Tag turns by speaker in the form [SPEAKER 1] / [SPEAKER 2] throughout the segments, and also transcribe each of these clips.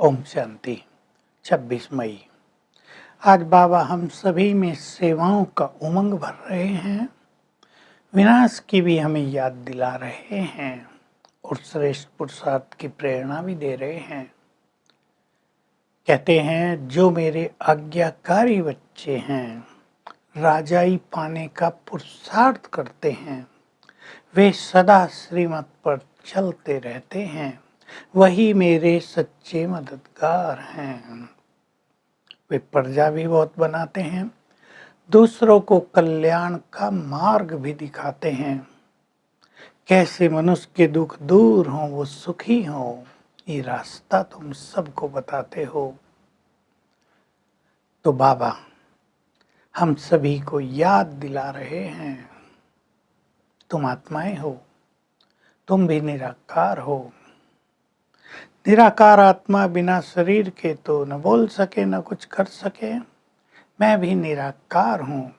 [SPEAKER 1] ओम शांति। 26 मई। आज बाबा हम सभी में सेवाओं का उमंग भर रहे हैं, विनाश की भी हमें याद दिला रहे हैं और श्रेष्ठ पुरुषार्थ की प्रेरणा भी दे रहे हैं। कहते हैं जो मेरे आज्ञाकारी बच्चे हैं, राजाई पाने का पुरुषार्थ करते हैं, वे सदा श्रीमत पर चलते रहते हैं, वही मेरे सच्चे मददगार हैं। वे प्रजा भी बहुत बनाते हैं, दूसरों को कल्याण का मार्ग भी दिखाते हैं। कैसे मनुष्य के दुख दूर हों, वो सुखी हों, ये रास्ता तुम सबको बताते हो। तो बाबा हम सभी को याद दिला रहे हैं, तुम आत्माएं हो, तुम भी निराकार हो। निराकार आत्मा बिना शरीर के तो न बोल सके न कुछ कर सके। मैं भी निराकार हूँ,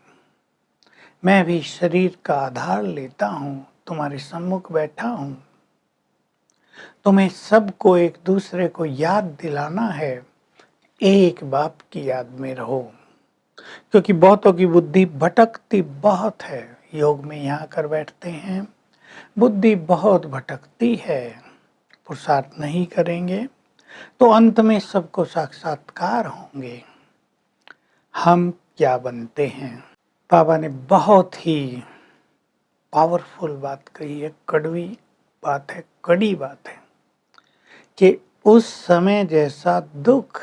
[SPEAKER 1] मैं भी शरीर का आधार लेता हूँ, तुम्हारे सम्मुख बैठा हूँ। तुम्हें सबको एक दूसरे को याद दिलाना है, एक बाप की याद में रहो, क्योंकि बहुतों की बुद्धि भटकती बहुत है। योग में यहाँ कर बैठते हैं, बुद्धि बहुत भटकती है, पुरुषार्थ नहीं करेंगे तो अंत में सबको साक्षात्कार होंगे। हम क्या बनते हैं? बाबा ने बहुत ही पावरफुल बात कही है, कड़वी बात है, कड़ी बात है कि उस समय जैसा दुख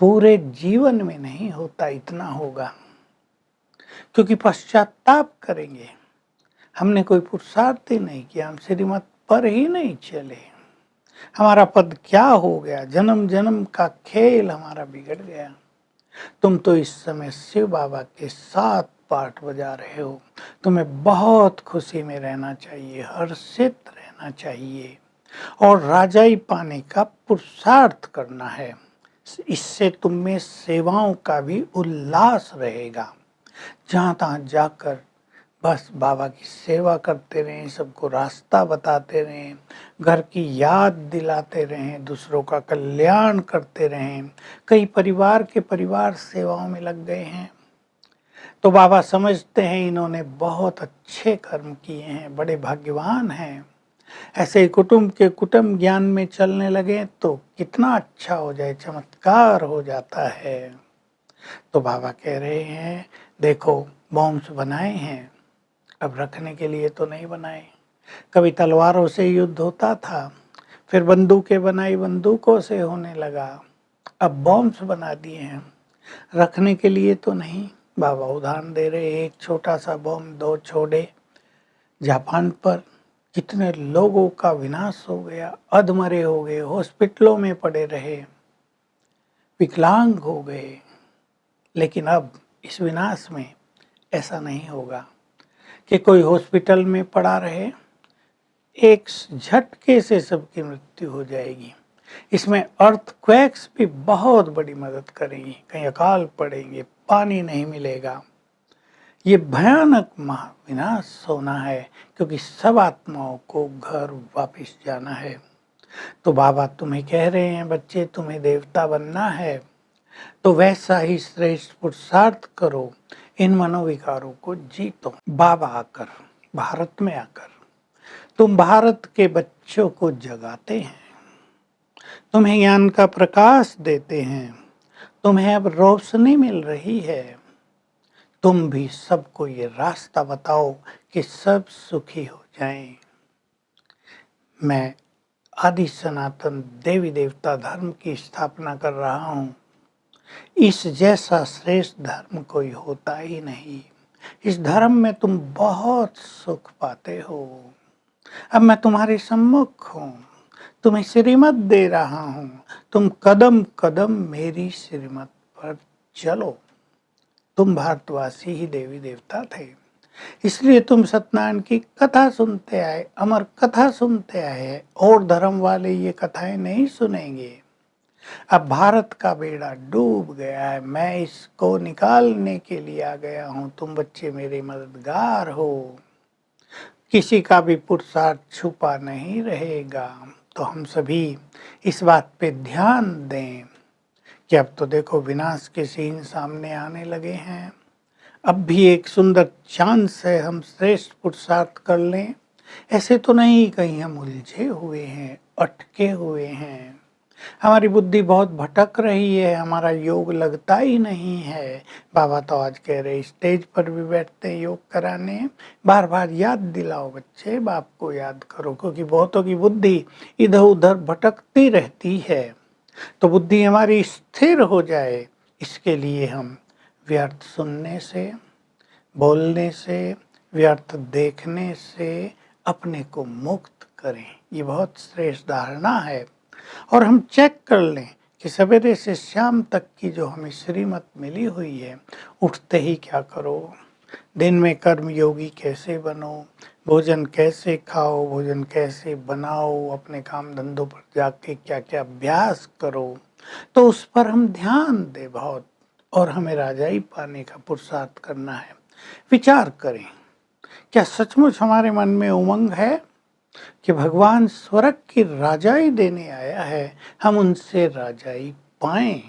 [SPEAKER 1] पूरे जीवन में नहीं होता, इतना होगा, क्योंकि पश्चाताप करेंगे। हमने कोई पुरुषार्थ ही नहीं किया, हम श्रीमत पर ही नहीं चले, हमारा पद क्या हो गया, जन्म जन्म का खेल हमारा बिगड़ गया। तुम तो इस समय शिव बाबा के साथ पाठ बजा रहे हो, तुम्हें बहुत खुशी में रहना चाहिए, हर्षित रहना चाहिए और राजाई पाने का पुरुषार्थ करना है। इससे तुम में सेवाओं का भी उल्लास रहेगा। जहाँ तहाँ जाकर बस बाबा की सेवा करते रहें, सबको रास्ता बताते रहें, घर की याद दिलाते रहें, दूसरों का कल्याण करते रहें। कई परिवार के परिवार सेवाओं में लग गए हैं, तो बाबा समझते हैं इन्होंने बहुत अच्छे कर्म किए हैं, बड़े भाग्यवान हैं। ऐसे ही कुटुंब के कुटुंब ज्ञान में चलने लगे तो कितना अच्छा हो जाए, चमत्कार हो जाता है। तो बाबा कह रहे हैं देखो बॉम्ब्स बनाए हैं, अब रखने के लिए तो नहीं बनाए। कभी तलवारों से युद्ध होता था, फिर बंदूकें बनाई, बंदूकों से होने लगा, अब बॉम्ब्स बना दिए हैं, रखने के लिए तो नहीं। बाबा उदाहरण दे रहे, एक छोटा सा बॉम्ब दो छोड़े जापान पर, कितने लोगों का विनाश हो गया, अधमरे हो गए, हॉस्पिटलों में पड़े रहे, विकलांग हो गए। लेकिन अब इस विनाश में ऐसा नहीं होगा कि कोई हॉस्पिटल में पड़ा रहे, एक झटके से सबकी मृत्यु हो जाएगी। इसमें अर्थक्वेक्स भी बहुत बड़ी मदद करेंगी, कहीं अकाल पड़ेंगे, पानी नहीं मिलेगा। ये भयानक महाविनाश होना है, क्योंकि सब आत्माओं को घर वापस जाना है। तो बाबा तुम्हें कह रहे हैं बच्चे, तुम्हें देवता बनना है तो वैसा ही श्रेष्ठ पुरुषार्थ करो, इन मनोविकारों को जीतो। बाबा आकर, भारत में आकर तुम भारत के बच्चों को जगाते हैं, तुम्हें ज्ञान का प्रकाश देते हैं, तुम्हें अब रोशनी मिल रही है। तुम भी सबको ये रास्ता बताओ कि सब सुखी हो जाएं। मैं आदि सनातन देवी देवता धर्म की स्थापना कर रहा हूँ। इस जैसा श्रेष्ठ धर्म कोई होता ही नहीं। इस धर्म में तुम बहुत सुख पाते हो। अब मैं तुम्हारे सम्मुख हूँ, तुम्हें श्रीमत दे रहा हूँ, तुम कदम कदम मेरी श्रीमत पर चलो। तुम भारतवासी ही देवी देवता थे, इसलिए तुम सत्यनारायण की कथा सुनते आए, अमर कथा सुनते आए, और धर्म वाले ये कथाएं नहीं सुनेंगे। अब भारत का बेड़ा डूब गया है, मैं इसको निकालने के लिए आ गया हूँ, तुम बच्चे मेरे मददगार हो। किसी का भी पुरुषार्थ छुपा नहीं रहेगा, तो हम सभी इस बात पे ध्यान दें कि अब तो देखो विनाश के सीन सामने आने लगे हैं। अब भी एक सुंदर चांस है, हम श्रेष्ठ पुरुषार्थ कर लें। ऐसे तो नहीं कहीं हम उलझे हुए हैं, अटके हुए हैं, हमारी बुद्धि बहुत भटक रही है, हमारा योग लगता ही नहीं है। बाबा तो आज कह रहे स्टेज पर भी बैठते हैं योग कराने, बार बार याद दिलाओ बच्चे, बाप को याद करो, क्योंकि बहुतों की बुद्धि इधर उधर भटकती रहती है। तो बुद्धि हमारी स्थिर हो जाए, इसके लिए हम व्यर्थ सुनने से, बोलने से, व्यर्थ देखने से अपने को मुक्त करें। ये बहुत श्रेष्ठ धारणा है। और हम चेक कर लें कि सवेरे से शाम तक की जो हमें श्रीमत मिली हुई है, उठते ही क्या करो, दिन में कर्म योगी कैसे बनो, भोजन कैसे खाओ, भोजन कैसे बनाओ, अपने काम धंधों पर जाके क्या क्या अभ्यास करो, तो उस पर हम ध्यान दें बहुत। और हमें राजाई पाने का पुरुषार्थ करना है। विचार करें, क्या सचमुच हमारे मन में उमंग है कि भगवान स्वर्ग की राजाई देने आया है, हम उनसे राजाई पाएं।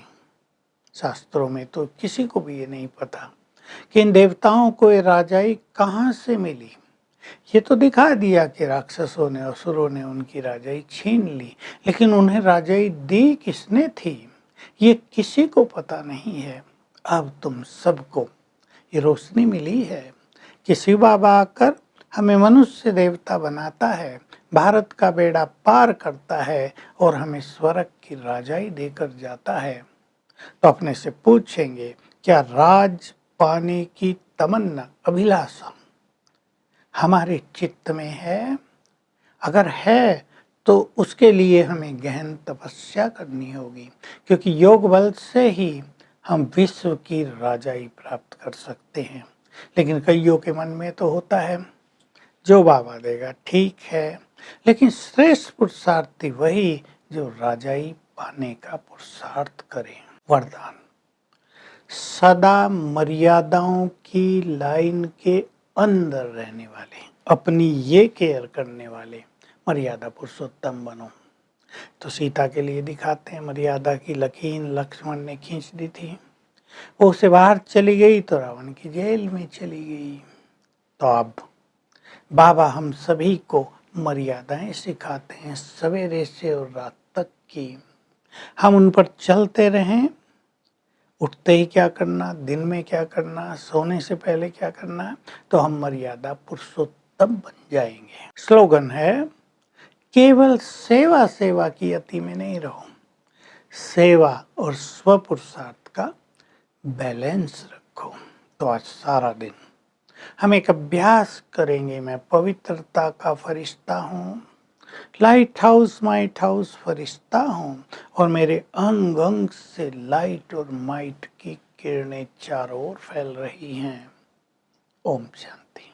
[SPEAKER 1] शास्त्रों में तो किसी को भी ये नहीं पता कि इन देवताओं को ये राजाई कहाँ से मिली। ये तो दिखा दिया कि राक्षसों ने, असुरों ने उनकी राजाई छीन ली, लेकिन उन्हें राजाई दी किसने थी, ये किसी को पता नहीं है। अब तुम सबको ये रोशनी मिली है कि शिव बाबा आकर हमें मनुष्य देवता बनाता है, भारत का बेड़ा पार करता है और हमें स्वर्ग की राजाई देकर जाता है। तो अपने से पूछेंगे, क्या राज पाने की तमन्ना, अभिलाषा हमारे चित्त में है? अगर है तो उसके लिए हमें गहन तपस्या करनी होगी, क्योंकि योग बल से ही हम विश्व की राजाई प्राप्त कर सकते हैं। लेकिन कईयों के मन में तो होता है जो बाबा देगा ठीक है, लेकिन श्रेष्ठ पुरुषार्थी वही जो राजाई पाने का पुरुषार्थ करे। वरदान, सदा मर्यादाओं की लाइन के अंदर रहने वाले, अपनी ये केयर करने वाले मर्यादा पुरुषोत्तम बनो। तो सीता के लिए दिखाते हैं, मर्यादा की लकीर लक्ष्मण ने खींच दी थी, वो उसे बाहर चली गई तो रावण की जेल में चली गई। तो अब बाबा हम सभी को मर्यादाएं सिखाते हैं, सवेरे से और रात तक की, हम उन पर चलते रहें। उठते ही क्या करना, दिन में क्या करना, सोने से पहले क्या करना, तो हम मर्यादा पुरुषोत्तम बन जाएंगे। स्लोगन है, केवल सेवा सेवा की अति में नहीं रहो, सेवा और स्व पुरुषार्थ का बैलेंस रखो। तो आज सारा दिन हम एक अभ्यास करेंगे, मैं पवित्रता का फरिश्ता हूँ, लाइट हाउस माइट हाउस फरिश्ता हूँ, और मेरे अंग अंग से लाइट और माइट की किरणें चारों ओर फैल रही हैं। Om Shanti.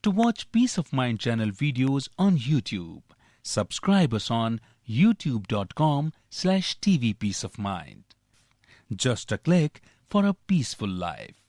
[SPEAKER 2] To watch Peace of Mind channel videos on YouTube, subscribe us on youtube.com/tvpeaceofmind. Just a click for a peaceful life.